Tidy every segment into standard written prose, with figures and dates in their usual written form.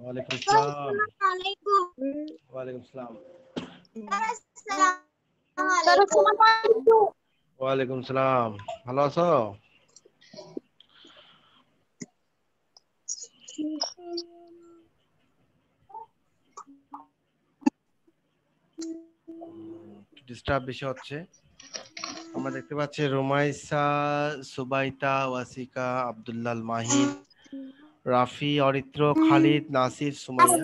ওয়ালাইকুম আসসালাম। ওয়ালাইকুম আসসালাম। ওয়ালাইকুম আসসালাম। ভালো আছো? ডিস্টার্ব বেশি হচ্ছে। আমরা দেখতে পাচ্ছি রুমাইসা, সুবাইতা, ওয়াসিকা, আব্দুল্লাহ মাহিন, রাফি, অরিত্র, খালিদ, নাসির, সুমাইয়া।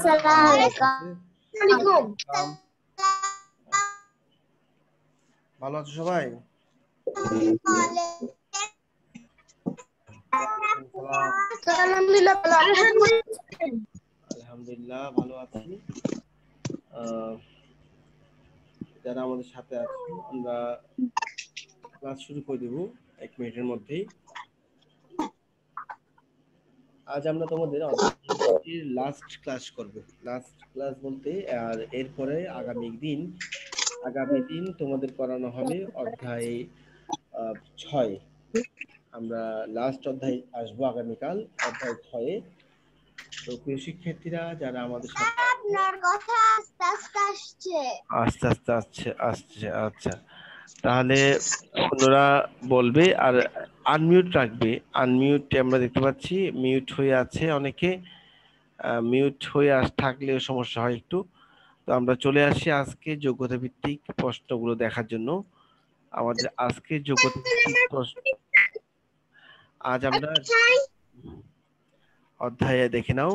ভালো আছো সবাই? আলহামদুলিল্লাহ ভালো আছি। যারা আমাদের সাথে আছো আমরা ক্লাস শুরু করে দেব 1 মিনিটের মধ্যেই। আজ আমরা তোমাদের লাস্ট ক্লাস করব। লাস্ট ক্লাস বলতে আর এরপরে আগামী দিন তোমাদের করানো হবে অধ্যায় 6। আমরা লাস্ট অধ্যায় আসবো আগামীকাল, অধ্যায় 6-এ। তো প্রিয় শিক্ষার্থীরা যারা আমাদের সাথে আপনার কথা আস্তে আস্তে আসছে। আচ্ছা, তাহলে অন্যরা বলবে আর আনমিউট রাখবে। আনমিউট আমরা দেখতে পাচ্ছি মিউট হয়ে আছে অনেকে, মিউট হয়ে থাকলে সমস্যা হয় একটু। তো আমরা চলে আসি আজকে যোগ্যতা ভিত্তিক প্রশ্নগুলো দেখার জন্য। আমাদের আজকে যোগ্যতা ভিত্তিক প্রশ্ন, আজ আমরা অধ্যায়ে দেখে নাও।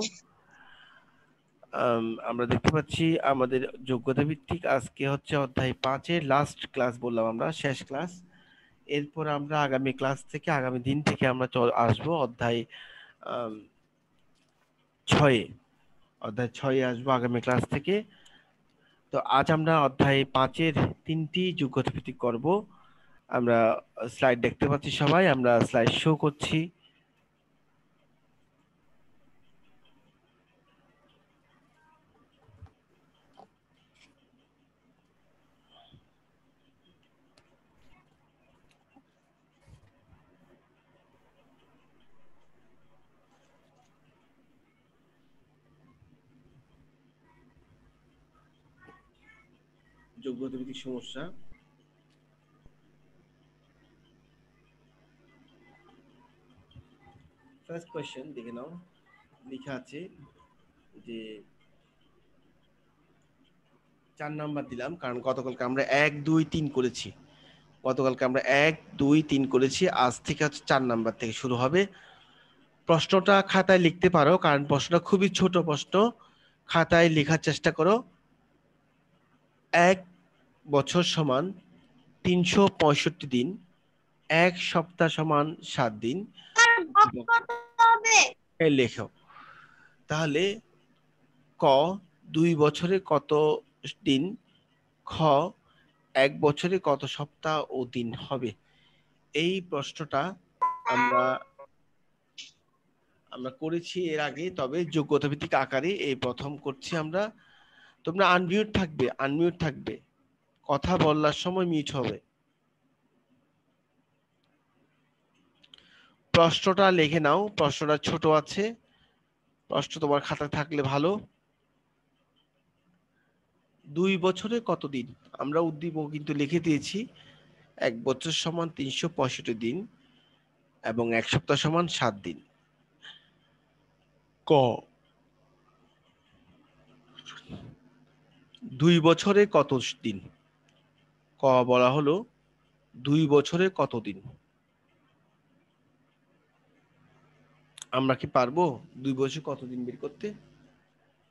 আমরা দেখতে পাচ্ছি আমাদের যোগ্যতা ভিত্তিক আজকে হচ্ছে অধ্যায় 5-এর লাস্ট ক্লাস বললাম, আমরা শেষ ক্লাস। এরপর আমরা আগামী ক্লাস থেকে আগামী দিন থেকে আমরা আসবো অধ্যায় 6-এ। অধ্যায় 6-এ আসবো আগামী ক্লাস থেকে। তো আজ আমরা অধ্যায় 5-এর 3টি যোগ্যতা ভিত্তিক করব। আমরা স্লাইড দেখতে পাচ্ছি সবাই, আমরা স্লাইড শো করছি। যোগ্যতা ভিত্তিক সমস্যা। ফার্স্ট কোয়েশ্চেন দেখে নাও, লেখা আছে যে 4 নাম্বার দিলাম কারণ গতকালকে আমরা 1 2 3 করেছি। গতকালকে আমরা 1 2 3 করেছি, আজ থেকে হচ্ছে 4 নাম্বার থেকে শুরু হবে। প্রশ্নটা খাতায় লিখতে পারো কারণ প্রশ্নটা খুবই ছোট প্রশ্ন, খাতায় লেখার চেষ্টা করো। 1 বছর সমান 365 দিন, 1 সপ্তাহ সমান 7 দিন। এই লেখো। তাহলে ক 2 বছরে কত দিন, খ 1 বছরে কত সপ্তাহ ও দিন হবে। এই প্রশ্নটা আমরা করেছি এর আগে, তবে যোগ্যতা ভিত্তিক আকারে এই প্রথম করছি আমরা। তোমরা আনমিউট থাকবে, কথা বলার সময় মিউট হবে। প্রশ্নটা লিখে নাও, প্রশ্নটা ছোট আছে, প্রশ্ন তোমার খাতায় থাকলে ভালো। 2 বছরে কত দিন, আমরা উদ্দীপক কিন্তু লিখে দিয়েছি। 1 বছর সমান 365 দিন এবং 1 সপ্তাহ সমান 7 দিন। ক 2 বছরে কত দিন, ক বলা হলো 2 বছরে কত দিন। আমরা কি পারবো 2 বছর কত দিন বের করতে?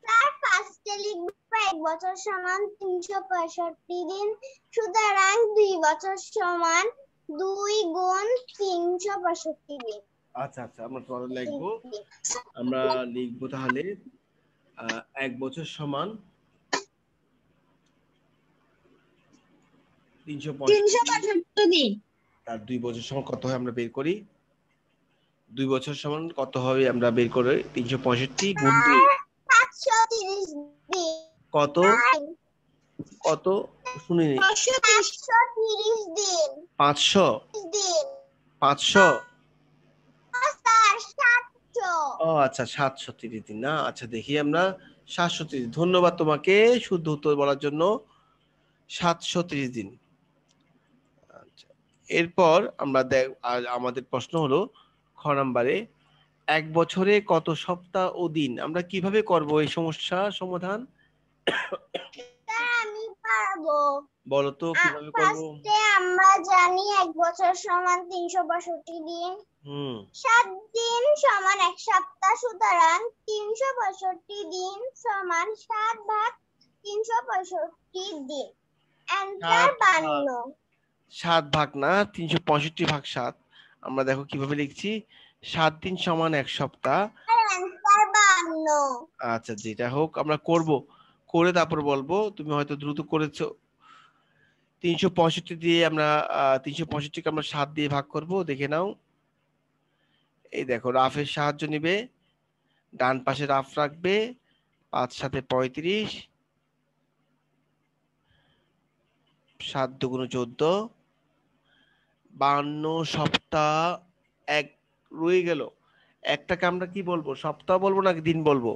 স্যার ফার্স্টে লিখব 1 বছর সমান 365 দিন, সুতরাং 2 বছর সমান 2 গুণ 365 দিন। আচ্ছা আমরা পরে লিখবো তাহলে 1 বছর সমান 365 দিন। তার 2 বছর সমান কত হয় আমরা বের করি। 2 বছর সমান কত হবে আমরা বের করে 365 গুণ 2 730 দিন। কত কত শুনিনি। 530 দিন। 500 দিন 500 স্যার 700 ও আচ্ছা, 730 দিন না? আচ্ছা, দেখি আমরা 730। ধন্যবাদ তোমাকে শুদ্ধ উত্তর বলার জন্য। 730 দিন। আচ্ছা, এরপর আমরা আর আমাদের প্রশ্ন হলো খ নাম্বারে, এক বছরে কত সপ্তাহ ও দিন? আমরা কিভাবে করব এই সমস্যা সমাধান? স্যার আমি পারবো। বলো তো কিভাবে করব? ফার্স্টে আমরা জানি এক বছর সমান 365 দিন। হুম 7 দিন সমান এক সপ্তাহ, সুতরাং 365 দিন সমান 7 ভাগ 365 দিন। অ্যান্সার 52। 7 ভাগ না, 365 ভাগ 7। আমরা দেখো কিভাবে লিখছি, 7 দিন সমান এক সপ্তাহ। অ্যান্সার 52। আচ্ছা, যেটা হোক আমরা করব, করে তারপর বলবো। তুমি হয়তো দ্রুত করেছো। 365 দিয়ে আমরা 365 কে আমরা 7 দিয়ে ভাগ করব, দেখে নাও। এই দেখো, রাফের সাহায্য নিবে, ডান পাশে রাফ রাখবে, 5 7 35, 7 2 14, 52 সপ্তাহ। এক রয়ে গেল, একটাকে আমরা কি বলবো, সপ্তাহ বলবো নাকি দিন বলবো?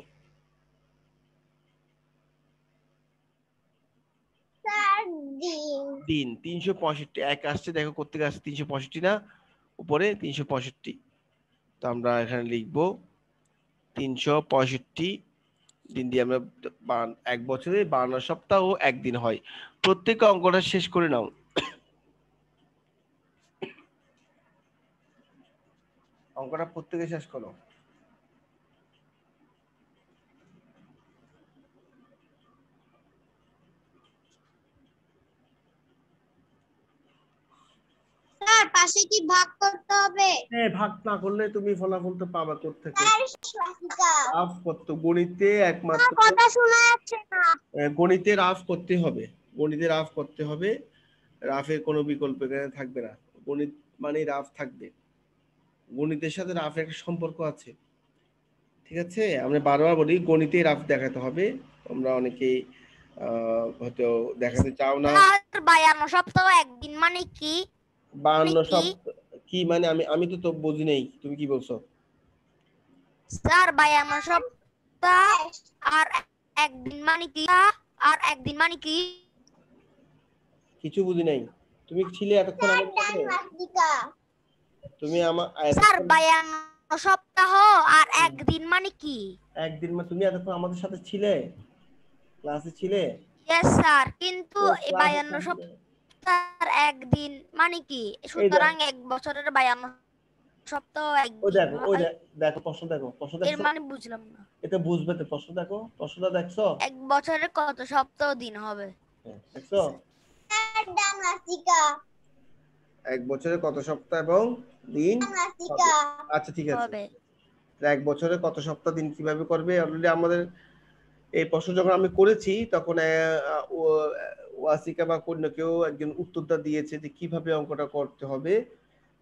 স্যার দিন। দিন। 365 এক আসছে, দেখো কোত্থেকে আসছে, 365 না, উপরে 365। তো আমরা এখানে লিখবো 365 দিন দিয়ে আমরা এক বছরে 52 সপ্তাহ ও একদিন হয়। প্রত্যেক অঙ্কটা শেষ করে নাও। অঙ্কটা প্রত্যেকে শেষ করো। স্যার পাশে কি ভাগ করতে হবে? হ্যাঁ, ভাগ না করলে তুমি ফলাফল তো পাবা কোত্থেকে? স্যার স্বাভাবিকা। রাফ করতে, গণিতে আমার একমাত্র কথা শোনা যাচ্ছে না। গণিতে রাফ করতে হবে। গণিতে রাফ করতে হবে, রাফের কোনো বিকল্প এখানে থাকবে না। গণিত মানে রাফ থাকবে। গণিতের সাথে রাফের একটা সম্পর্ক আছে, ঠিক আছে? আমরা বারবার বলি গণিতে রাফ দেখাতে হবে। তোমরা অনেকেই হয়তো দেখাতে চাও না। স্যার 52 সপ্তাহ একদিন মানে কি? 52 কি? সপ্তাহ কি মানে? আমি আমি তো বুঝি নেই, তুমি কি বলছো? স্যার 52 সপ্তাহ আর একদিন মানে কি? আর একদিন মানে কি? কিছু বুঝি নাই। তুমি ছিলে এতক্ষণ স্যার আমার ডান সাথে? মাতৃকা। তুমি আমার স্যার এতক্ষণ 52 সপ্তাহ আর একদিন মানে কি? একদিন তুমি এতক্ষণ আমাদের সাথে ছিলে, ক্লাসে ছিলে। ইয়েস স্যার, কিন্তু তো এই ক্লাসে 52 থাকলে সপ্তাহ একদিন মানে কি? এই দেখ, সুতরাং এক বছরের 52 সপ্তাহ ওই একদিন দেখো, হয়। দেখো প্রশ্ন, দেখো প্রশ্ন এর দেখছো? মানে বুঝলাম না। এটা বুঝবে তো, প্রশ্ন দেখো, প্রশ্নটা দেখছো? এক বছরে কত সপ্তাহ দিন হবে? হ্যাঁ, দেখছো? স্যার ডান মাতৃকা। এক বছরে কত সপ্তাহ এবং দিন ডান হবে? মাতৃকা। আচ্ছা, ঠিক আছে। হবে। এক বছরে কত সপ্তাহ দিন কিভাবে করবে? অলরেডি আমাদের এই প্রশ্ন যখন আমি করেছি তখন ওয়াসিকা বা অন্য কেউ একজন উত্তরটা দিয়েছে যে কিভাবে অঙ্কটা করতে হবে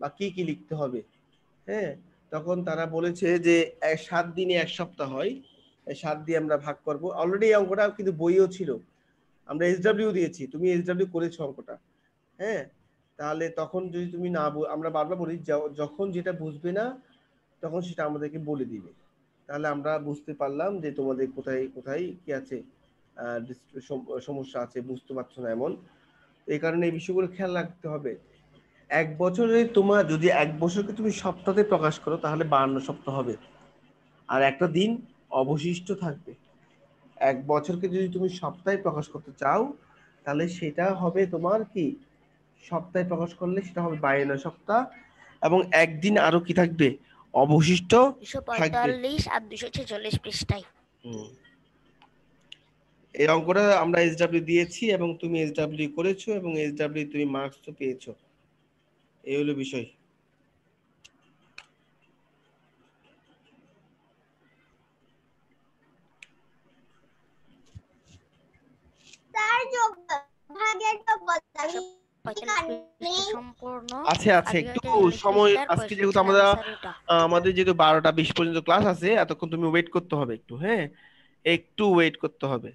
বা কি কি লিখতে হবে। হ্যাঁ, তখন তারা বলেছে যে 7 দিনে এক সপ্তাহ হয়, 7 দিয়ে আমরা ভাগ করব। অলরেডি এই অঙ্কটা কিন্তু বইও ছিল, আমরা এসডব্লিউ দিয়েছি, তুমি এসডব্লিউ করেছো অঙ্কটা। হ্যাঁ, তাহলে তখন যদি তুমি না আমরা বারবার বলি যখন যেটা বুঝবে না তখন সেটা আমাদেরকে বলে দিবে। তাহলে আমরা বুঝতে পারলাম যে তোমাদের কোথায় কোথায় কি আছে, সমস্যা আছে, বুঝতে পারছো না এমন। এই কারণে এই বিষয়গুলো খেয়াল রাখতে হবে। এক বছরে তোমার যদি এক বছরকে তুমি সপ্তাহে প্রকাশ করো তাহলে 52 সপ্তাহ হবে, আর একটা দিন অবশিষ্ট থাকবে। এক বছরকে যদি তুমি সপ্তাহে প্রকাশ করতে চাও তাহলে সেটা হবে তোমার কি, সপ্তাহে প্রকাশ করলে সেটা হবে 52 সপ্তাহ, এবং একদিন আরো কি থাকবে, অবশিষ্ট থাকবে। 245 আর 246 পৃষ্ঠায়। হুম, এই অঙ্কটা আমরা এসডব্লিউ দিয়েছি এবং তুমি এসডব্লিউ করেছো এবং এসডব্লিউ তুমি মার্কস তো পেয়েছো। এই হলো বিষয়। স্যার যোগ ভাগের যোগফল সম্পূর্ণ আছে আছে, একটু 246 সময় পৃষ্ঠার আজকে যেহেতু কোয়েশ্চেন আমরা অ্যান্সার এটা। আমাদের যেহেতু 12টা 20 পর্যন্ত ক্লাস আছে, এতক্ষণ তুমি ওয়েট করতে হবে একটু। হ্যাঁ, একটু ওয়েট করতে হবে।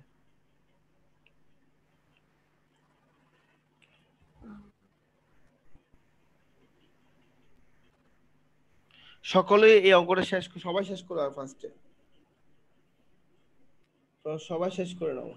সকলে এই অঙ্কটা সবাই শেষ করো আর ফার্স্টে সবাই শেষ করে নাও।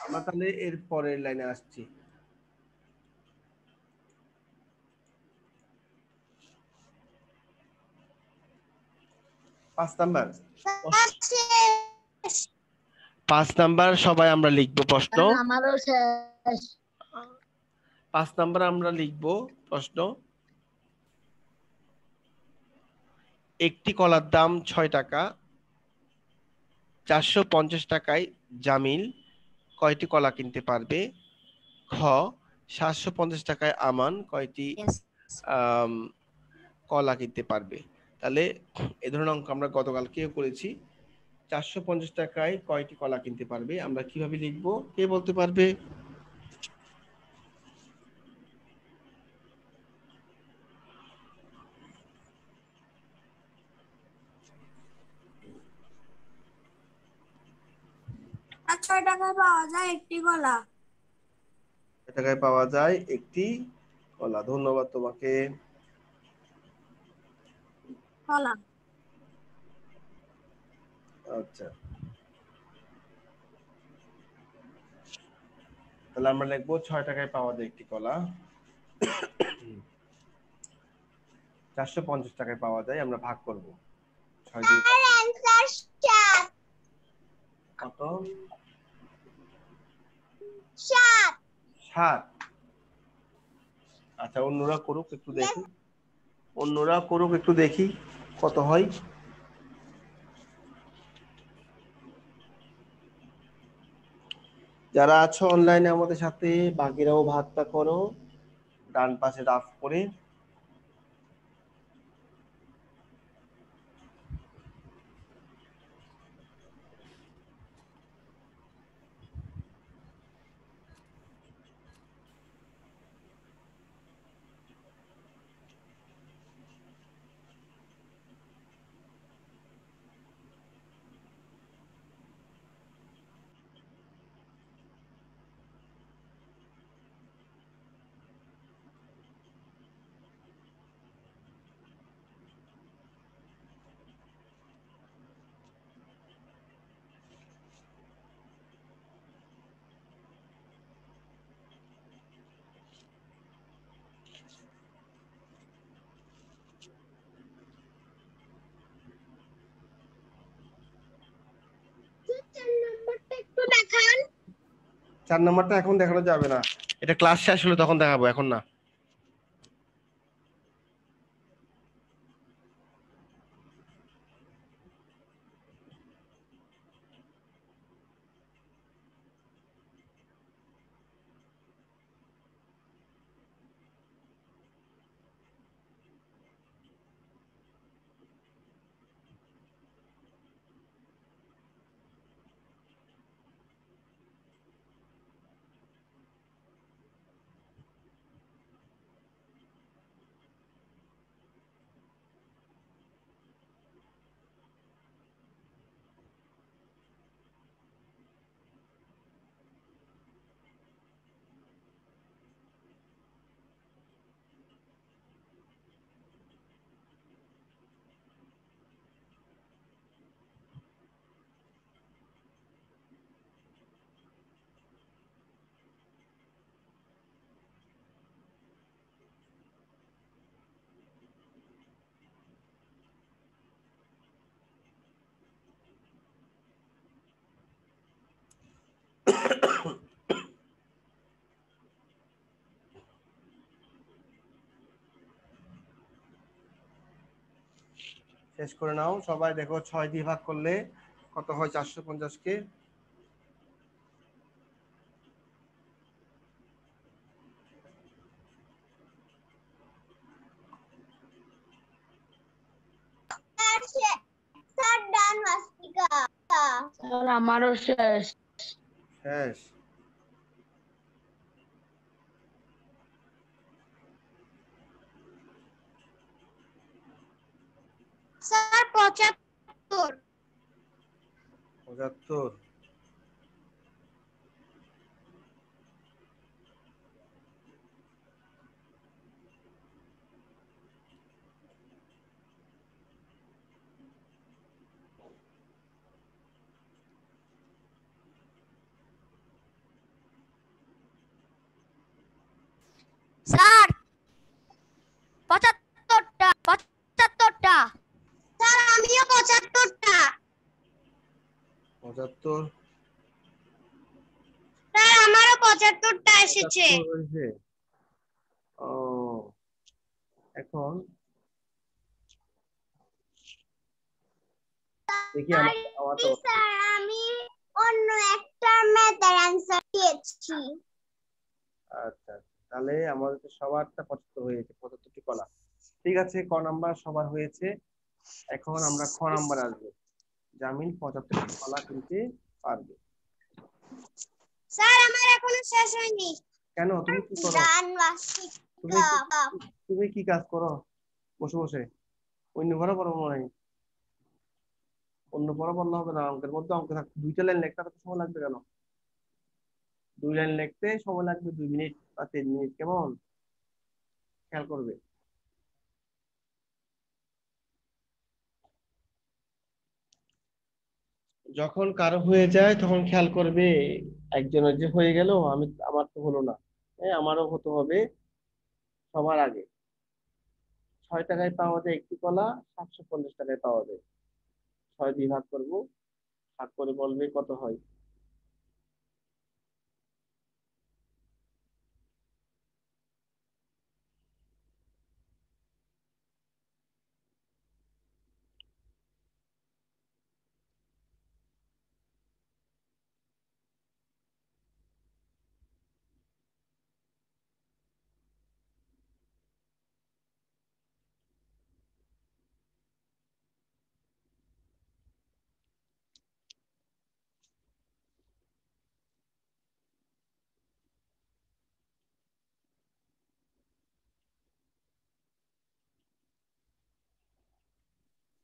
আমরা তাহলে এর পরের লাইনে আসছি। পাঁচ নাম্বার সবাই আমরা লিখবো প্রশ্ন। আমারও শেষ। 5 নাম্বার আমরা লিখবো প্রশ্ন। একটি কলার দাম 6 টাকা, 450 টাকায় জামিল কয়টি কলা কিনতে পারবে? খ 750 টাকায় আমান কয়টি কলা কিনতে পারবে? তাহলে এ ধরনের অঙ্ক আমরা গতকালকেও করেছি। 450 টাকায় কয়টি কলা কিনতে পারবে আমরা কিভাবে লিখবো কে বলতে পারবে? আর 6 টাকায় পাওয়া যায় একটি কলা। 6 টাকায় পাওয়া যায় একটি কলা। ধন্যবাদ তোমাকে। কলা। আচ্ছা, তাহলে আমরা লিখবো 6 টাকায় পাওয়া যায় একটি কলা। 450 টাকায় পাওয়া যায়, আমরা ভাগ করব 6 দিয়ে। অ্যানসার 7। কত? 7। 7। আচ্ছা, অন্যরা করুক একটু দেখি, অন্যরা করুক একটু দেখি কত হয়। যারা আছো অনলাইনে আমাদের সাথে বাকিরাও ভাগটা করো ডান পাশে রাফ করে। একটু দেখান। 4 নাম্বারটা এখন দেখানো যাবে না, এটা ক্লাস শেষ হলে তখন দেখাবো, এখন না। শেষ করে নাও সবাই। দেখো 6 দিয়ে ভাগ করলে কত হয় 450 কে? স্যার ডান মাস্তিকা। স্যার আমারও শেষ। শেষ। স্যার 75। 75। স্যার 75টা 75টা। স্যার আমিও 75টা। 75। স্যার আমারও 75টা এসেছে। 75 হয়েছে। ও, এখন দেখি আমার তো স্যার আমি অন্য একটা ম্যাথের অ্যানসার দিয়েছি। আচ্ছা, তাহলে আমাদের তো সবারটা 75 হয়েছে, 75টি কলা। ঠিক আছে, ক নাম্বার সবার হয়েছে। এখন আমরা খ নাম্বার আসবো। জামিল 75টি কলা কিনতে পারবে। স্যার আমার এখনো শেষ হয়নি। কেন, তুমি কি করো? তুমি তুমি কি কাজ করো বসে বসে? অন্য ঘরে পড়ো মনে হয়। অন্য পড়া বললে হবে না, অঙ্কের মধ্যে অঙ্ক থাকতে 2টা লাইন লিখতে তো সময় লাগবে কেন? 2 লাইন লিখতে সময় লাগবে 2 মিনিট বা 3 মিনিট, কেমন? খেয়াল করবে। যখন কারো হয়ে যায় তখন খেয়াল করবে, একজনের যে হয়ে গেল, আমার তো হলো না, হ্যাঁ আমারও হতে হবে সবার আগে। 6 টাকায় পাওয়া যায় একটি কলা, 750 টাকায় পাওয়া যায়। 6 দিয়ে ভাগ করবো, ভাগ করে বলবে কত হয়।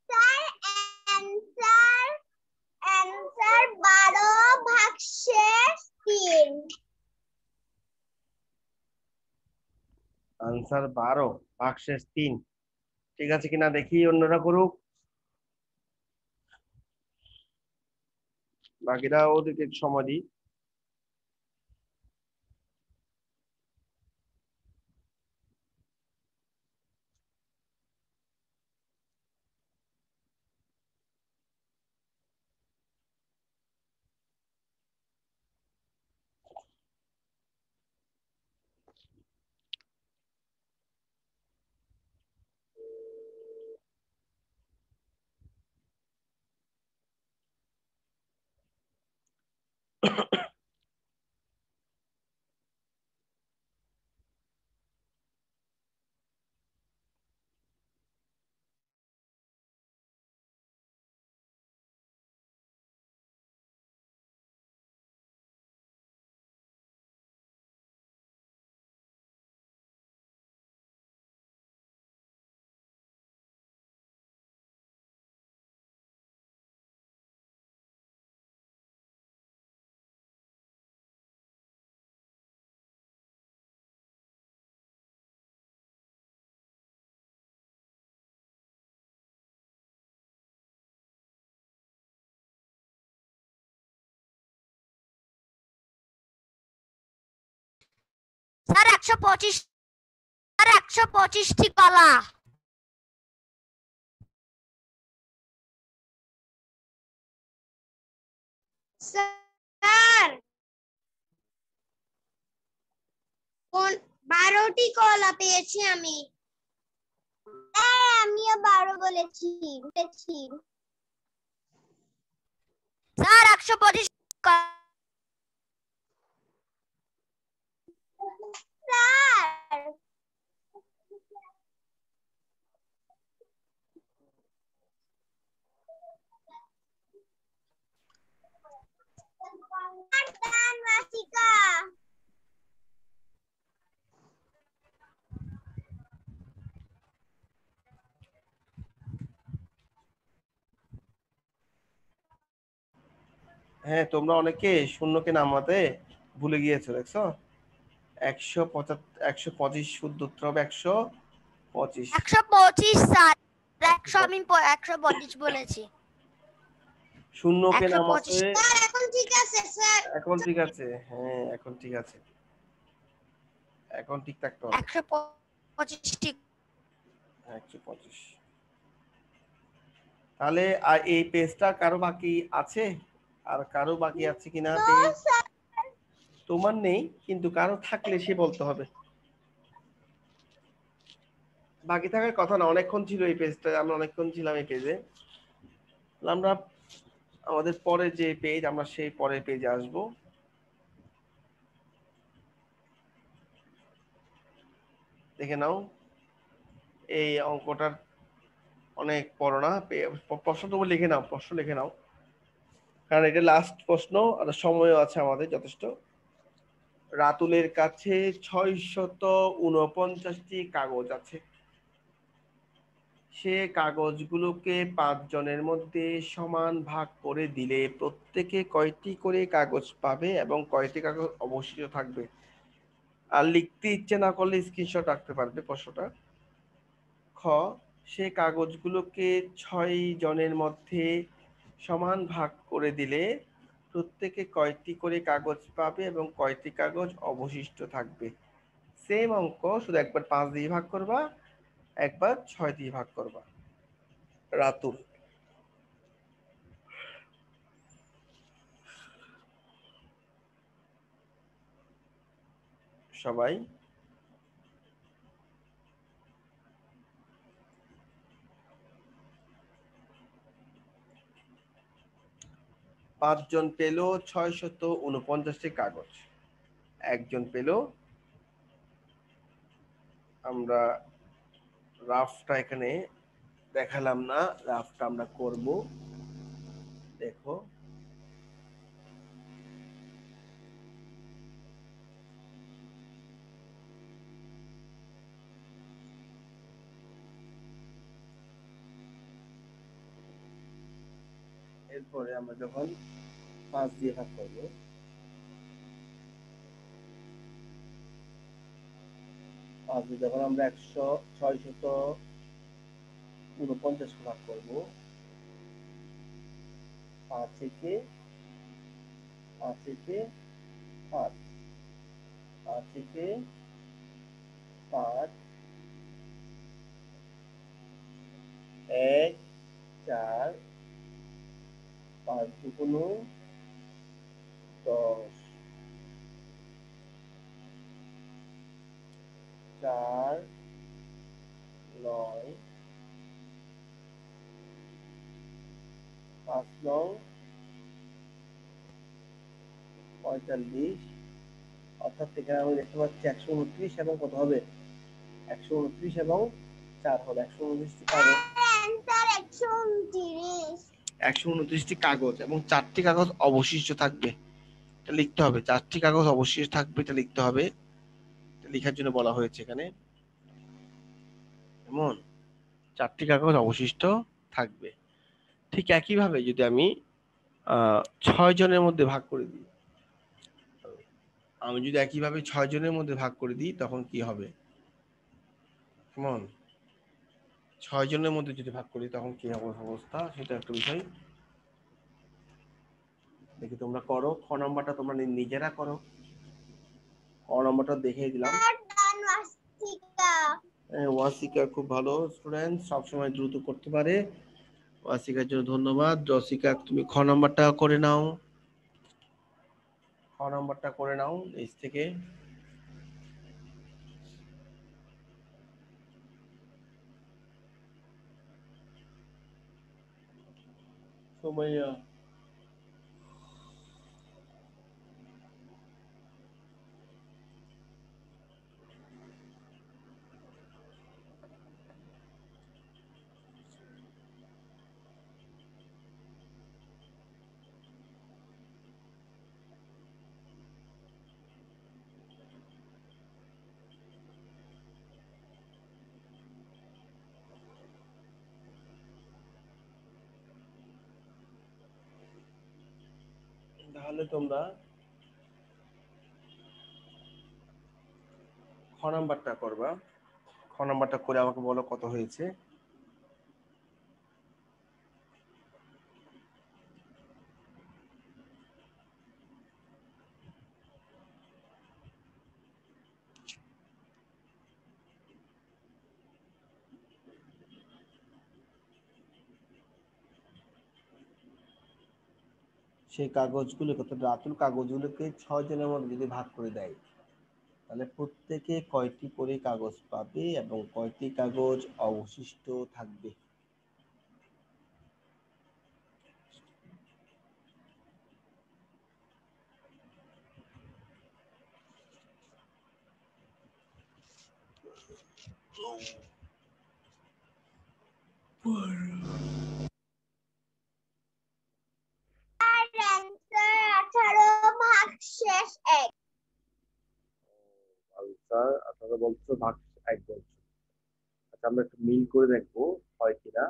Sir answer answer 12/3। আনসার 12/3। ঠিক আছে কিনা দেখি, অন্যরা করুক, বাকিরা ওদেরকে একটু সময় দিই। স্যার 125। স্যার 125টি কলা। স্যার 12টি কলা পেয়েছি আমি। আমিও 12 বলেছি। স্যার 125 স্যার হ্যাঁ, তোমরা অনেকে শূন্যকে নামাতে ভুলে গিয়েছো, দেখছো? 125 শুদ্ধ উত্তর হবে 125। 125 স্যার, 100 আমি 125 বলেছি। শূন্যকে 125 নামাতে স্যার এখন ঠিক আছে স্যার। এখন ঠিক আছে, হ্যাঁ এখন ঠিক আছে, এখন ঠিক থাকতে হবে। 125 ঠিক। 125। তাহলে আর এই পেজটা কারো বাকি আছে? আর কারো বাকি আছে কিনা তো পেজ? স্যার তোমার নেই, কিন্তু কারো থাকলে সে বলতে হবে। বাকি থাকার কথা না, অনেকক্ষণ ছিল এই পেজটা, আমরা অনেকক্ষণ ছিলাম এই পেজে। আমরা আমাদের পরে যে পেজ, আমরা সেই পরের পেজে আসবো। দেখে নাও, এই অঙ্কটার অনেক বড় না, প্রশ্ন তুমি লিখে নাও, প্রশ্ন লিখে নাও, কারণ এটা লাস্ট প্রশ্ন আর সময়ও আছে আমাদের যথেষ্ট। রাতুলের কাছে 649টি কাগজ আছে। সে কাগজগুলোকে 5 জনের মধ্যে সমান ভাগ করে দিলে প্রত্যেকে কয়টি করে কাগজ পাবে এবং কয়টি কাগজ অবশিষ্ট থাকবে? আর লিখতে ইচ্ছে না করলে স্ক্রিনশট রাখতে পারবে প্রশ্নটা। খ, সে কাগজগুলোকে 6 জনের মধ্যে সমান ভাগ করে দিলে প্রত্যেকে কয়টি করে কাগজ পাবে এবং কয়টি কাগজ অবশিষ্ট থাকবে? সেম অঙ্ক, শুধু একবার 5 দিয়ে ভাগ করবা, একবার 6 দিয়ে ভাগ করবা। রাতুল। সবাই 5 জন পেল 649টি কাগজ, একজন পেল, আমরা রাফটা এখানে দেখালাম না, রাফটা আমরা করব। দেখো, এরপরে আমরা যখন 5 দিয়ে ভাগ করব, 5 দিয়ে যখন আমরা 649 ভাগ করব, 5 থেকে 5 থেকে 5, 5 থেকে 5, 1, 4, 5 দুগুণ 10, 4, 9, 5 9 45, অর্থাৎ এখানে আমি দেখতে পাচ্ছি 129 এবং কত হবে? 129 এবং 4 হবে 129টি কাগজ। অ্যান্সার 129। 129টি কাগজ এবং 4টি কাগজ অবশিষ্ট থাকবে, এটা লিখতে হবে। 4টি কাগজ অবশিষ্ট থাকবে, এটা লিখতে হবে, এটা লেখার জন্য বলা হয়েছে এখানে। এমন 4টি কাগজ অবশিষ্ট থাকবে। ঠিক একইভাবে যদি আমি 6 জনের মধ্যে ভাগ করে দিই, আমি যদি একইভাবে 6 জনের মধ্যে ভাগ করে দিই, তখন কি হবে? কেমন? 6 জনের মধ্যে যদি ভাগ করি তখন কি হবে অবস্থা, সেটা একটা বিষয়। দেখি তোমরা করো, খ নম্বরটা তোমরা নিজেরা করো, ক নম্বরটা দেখিয়ে দিলাম। ওয়াসিকা খুব ভালো স্টুডেন্ট, সবসময় দ্রুত করতে পারে, ওয়াসিকার জন্য ধন্যবাদ। রসিকা, তুমি খ নম্বরটা করে নাও, খ নম্বরটা করে নাও নিচ থেকে। সুমাইয়া, তাহলে তোমরা খ নাম্বারটা করবা। খ নাম্বারটা করে আমাকে বলো কত হয়েছে। সেই কাগজগুলো কত রাতুল কাগজগুলোকে 6 জনের মধ্যে যদি ভাগ করে দেয় তাহলে প্রত্যেকে কয়টি করে কাগজ পাবে এবং কয়টি কাগজ অবশিষ্ট থাকবে। অ্যান্সার 18 ভাগ শেষ 1। আনসার 18 বলছো, ভাগ 1 বলছো। আচ্ছা আমরা একটু মিল করে দেখবো হয় কিনা।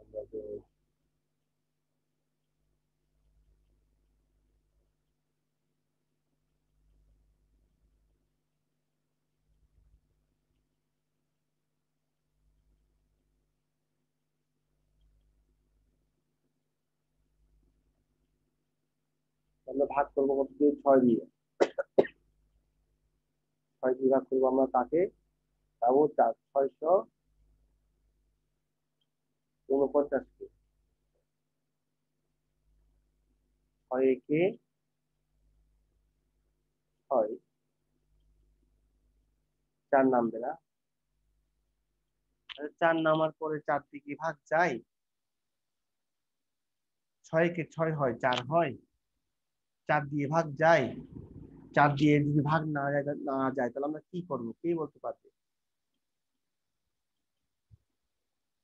আমরা যে আমরা ভাগ করবো কত দিয়ে? 6 দিয়ে। 6 দিয়ে ভাগ করবো আমরা কাকে? পাবো 649 কে। 6 একে 6, 4 নামবে না? 4 নামার পরে 4 দিকে ভাগ যায়। 6 কে 6 হয়, 4 হয়। 4 দিয়ে ভাগ যায়। 4 দিয়ে যদি ভাগ না যায় তাহলে আমরা কি করবো? কে বলতে পারবে?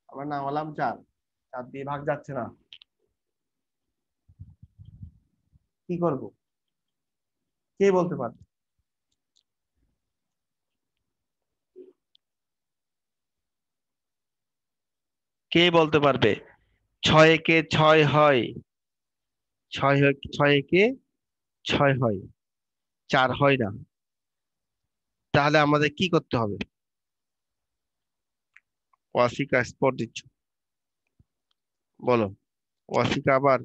আমরা নামালাম 4, 4 দিয়ে ভাগ যাচ্ছে না, কি করব? কে বলতে পারবে? কে বলতে পারবে? 6 একে 6 হয়, 6 একে 6 হয়, 4 হয় না। তাহলে আমাদের কি করতে হবে? ওয়াসিকা স্পট দিচ্ছ, বলো। ওয়াসিকা আবার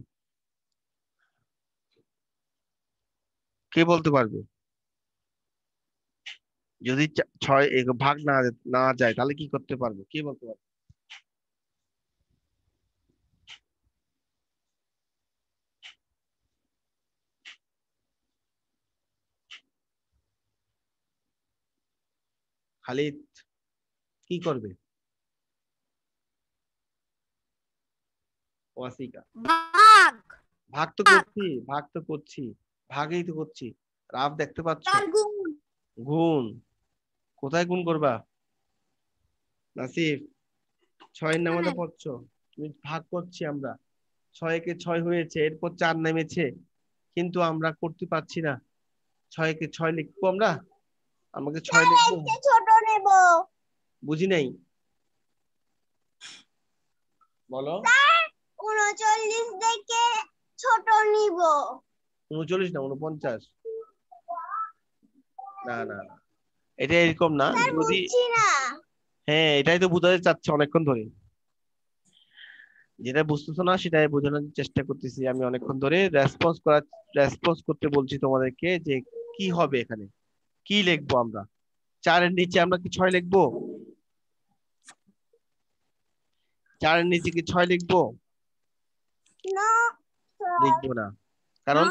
কে বলতে পারবে? যদি 6 ভাগ না যায় তাহলে কি করতে পারবে? কে বলতে পারবে? খালিদ কি করবে? ওয়াসিকা ভাগ। ভাগ তো করছি, ভাগ তো করছি, ভাগই তো করছি। রাফ দেখতে পাচ্ছ? তার গুণ। গুণ কোথায় গুণ করবা? নাসিফ 6 এর নামাতে পড়ছো, তুমি ভাগ করছি আমরা। 6 কে 6 হয়েছে, এরপর 4 নেমেছে, কিন্তু আমরা করতে পারছি না। 6 কে 6 লিখবো আমরা? আমাকে 6 লিখবো? একটা ছোট নেব। বুঝি নাই, বলো। স্যার 39 দেখে ছোট নিব। 39 না, 49। না না না, এটা এরকম না। স্যার যদি বুঝছি না। হ্যাঁ, এটাই তো বোঝাতে চাচ্ছে অনেকক্ষণ ধরে। যেটা বুঝতেছো না সেটাই বোঝানোর চেষ্টা করতেছি আমি অনেকক্ষণ ধরে। রেসপন্স করতে বলছি তোমাদেরকে যে কি হবে এখানে, কি লিখবো আমরা। 4 এর নিচে আমরা কি 6 লিখবো? 4 এর নিচে কি 6 লিখবো? No sir. লিখবো না, কারণ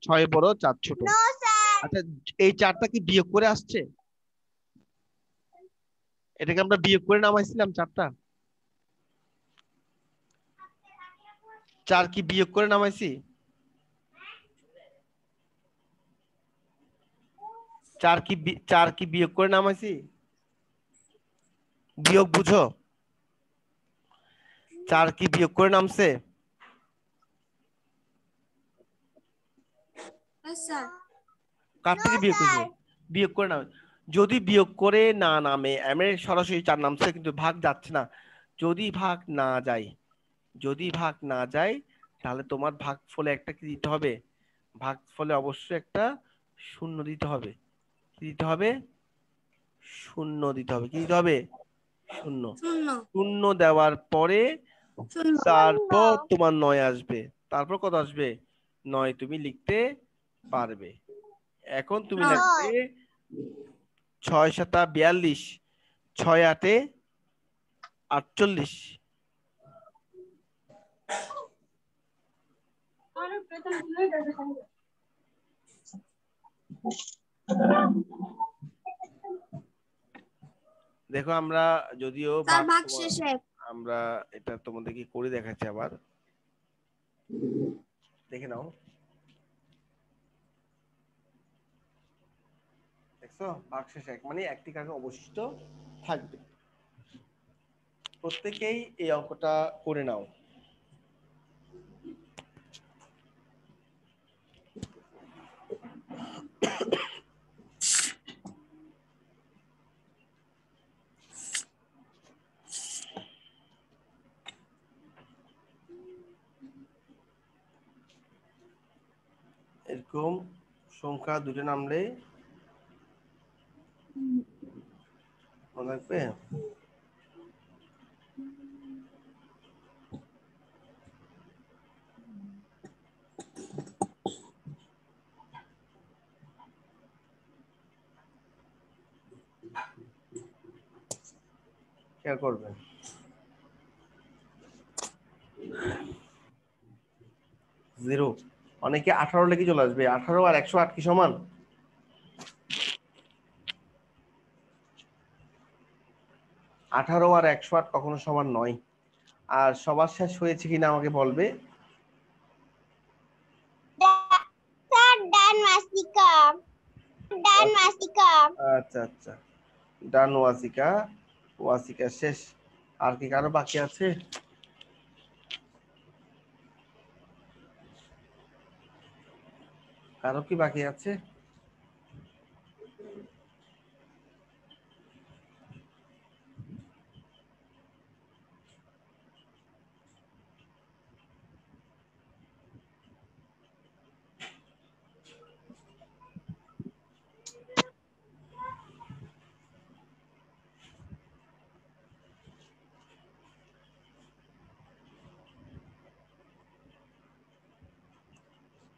6 বড় 4 ছোট। No sir. আচ্ছা, এই 4টা কি বিয়োগ করে আসছে? এটাকে আমরা বিয়োগ করে নামাইছিলাম 4টা? 4 কি বিয়োগ করে নামাইছি? 4 কি বিয়োগ করে নামাইছি? বিয়োগ বুঝো? 4 কি বিয়োগ করে নামছে? কার থেকে বিয়োগ করবে? বিয়োগ করে নামে। যদি বিয়োগ করে না নামে এর সরাসরি 4 নামছে, কিন্তু ভাগ যাচ্ছে না। যদি ভাগ না যায়, যদি ভাগ না যায়, তাহলে তোমার ভাগ ফলে একটা কি দিতে হবে? ভাগ ফলে অবশ্যই একটা শূন্য দিতে হবে। কি দিতে হবে? শূন্য দিতে হবে। কি দিতে হবে? শূন্য। শূন্য দেওয়ার পরে তারপর তোমার 9 আসবে। তারপর কত আসবে? 9 তুমি লিখতে পারবে। এখন তুমি লিখবে 6 7 42, 6 8 48। দেখো আমরা যদিও আমরা এটা তোমাদেরকে করে দেখাচ্ছি, আবার দেখে নাও। দেখছো ভাগশেষ 1 মানে একটি কাকে অবশিষ্ট থাকবে। প্রত্যেকেই এই অঙ্কটা করে নাও। এরকম সংখ্যা দুটো নামলে মনে রাখবে। খেয়াল করবেন। জিরো অনেকে 18 লেগে চলে আসবে। 18 আর 108 কি সমান? 18 আর 108 কখনো সমান নয়। আর সবার শেষ হয়েছে কিনা আমাকে বলবে। আচ্ছা আচ্ছা, ডান ওয়াসিকা, ওয়াসিকা শেষ। আর কি কারো বাকি আছে? কারো কি বাকি আছে?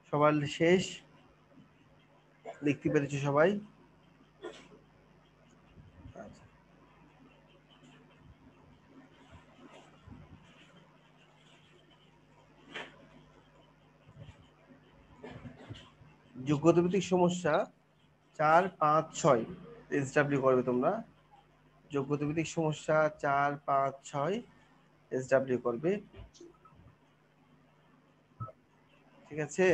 সবার শেষ? লিখতে পেরেছো সবাই? আচ্ছা। যোগ্যতা ভিত্তিক সমস্যা 4 5 6 এসডব্লিউ করবে তোমরা। যোগ্যতা ভিত্তিক সমস্যা 4 5 6 এসডব্লিউ করবে। ঠিক আছে?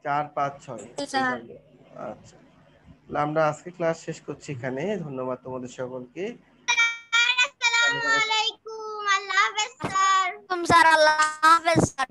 4 5 6 SW। আচ্ছা, আমরা আজকে ক্লাস শেষ করছি এখানে। ধন্যবাদ তোমাদের সকলকে। আসসালামু আলাইকুম, আল্লাহ হাফেজ স্যার। স্যার আল্লাহ হাফেজ স্যার।